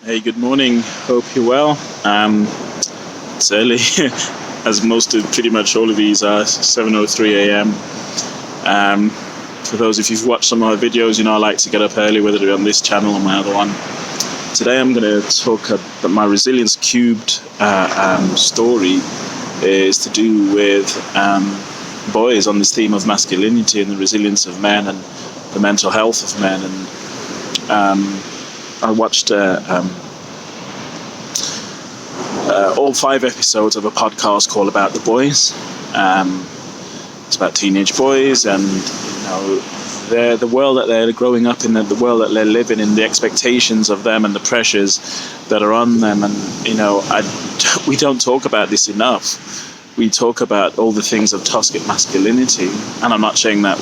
Hey, good morning. Hope you're well. It's early, as pretty much all of these are, 7:03 a.m. For those of you who've watched some of my videos, you know I like to get up early, whether it be on this channel or my other one. Today I'm going to talk about my Resilience Cubed story is to do with boys on this theme of masculinity and the resilience of men and the mental health of men. And I watched all 5 episodes of a podcast called About the Boys. It's about teenage boys and the world that they're growing up in, the world that they're living in, the expectations of them and the pressures that are on them. And we don't talk about this enough. We talk about all the things of toxic masculinity, and I'm not saying that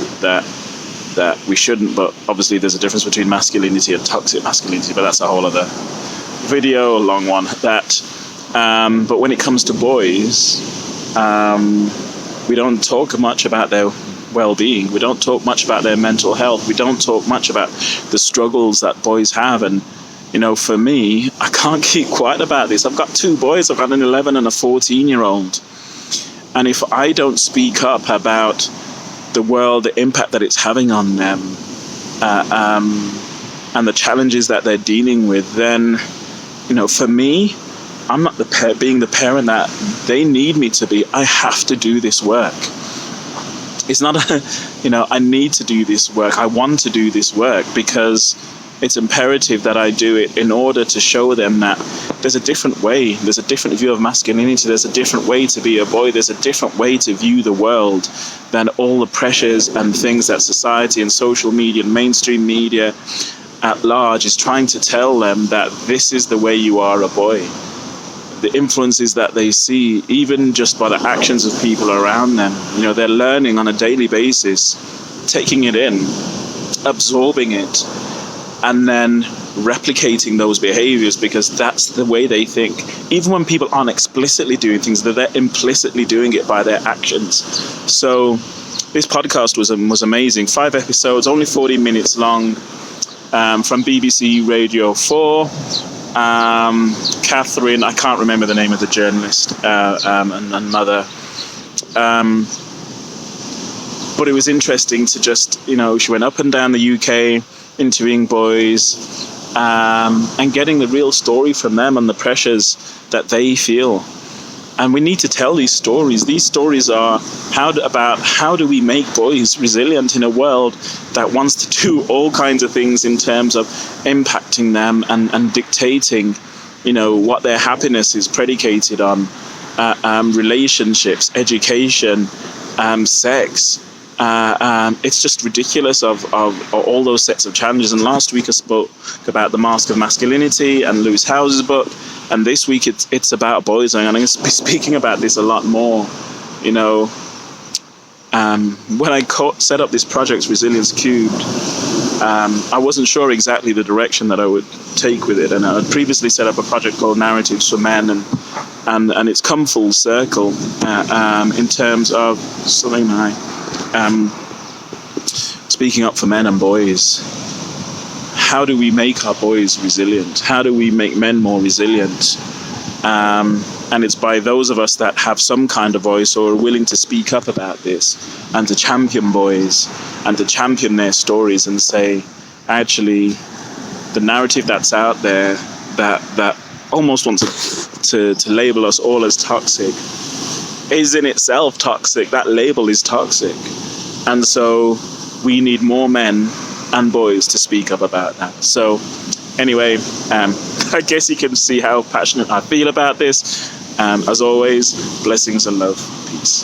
we shouldn't, but obviously there's a difference between masculinity and toxic masculinity, but that's a whole other video, a long one. But when it comes to boys, we don't talk much about their well-being. We don't talk much about their mental health. We don't talk much about the struggles that boys have. And for me, I can't keep quiet about this. I've got 2 boys. I've got an 11 and a 14-year-old. And if I don't speak up about the world, the impact that it's having on them, and the challenges that they're dealing with, then, for me, I'm not being the parent that they need me to be. I have to do this work. It's not I need to do this work. I want to do this work because it's imperative that I do it in order to show them that there's a different way. There's a different view of masculinity. There's a different way to be a boy. There's a different way to view the world than all the pressures and things that society and social media and mainstream media at large is trying to tell them, that this is the way you are a boy. The influences that they see, even just by the actions of people around them, they're learning on a daily basis, taking it in, absorbing it, and then replicating those behaviors because that's the way they think. Even when people aren't explicitly doing things, they're implicitly doing it by their actions. So this podcast was amazing. 5 episodes, only 40 minutes long, from BBC Radio 4. Catherine, I can't remember the name of the journalist and mother. But it was interesting to just, she went up and down the UK interviewing boys and getting the real story from them and the pressures that they feel. And we need to tell these stories. These stories are about how do we make boys resilient in a world that wants to do all kinds of things in terms of impacting them and dictating, what their happiness is predicated on, relationships, education, sex. It's just ridiculous of all those sets of challenges. And last week I spoke about The Mask of Masculinity and Lewis Howes's book. And this week it's about boys, and I'm going to be speaking about this a lot more. When I set up this project, Resilience Cubed, I wasn't sure exactly the direction that I would take with it. And I had previously set up a project called Narratives for Men, and it's come full circle in terms of something speaking up for men and boys. How do we make our boys resilient? How do we make men more resilient? And it's by those of us that have some kind of voice or are willing to speak up about this and to champion boys and to champion their stories and say, actually, the narrative that's out there that almost wants to label us all as toxic is in itself toxic. That label is toxic. And so we need more men and boys to speak up about that. So anyway, I guess you can see how passionate I feel about this. As always, blessings and love. Peace.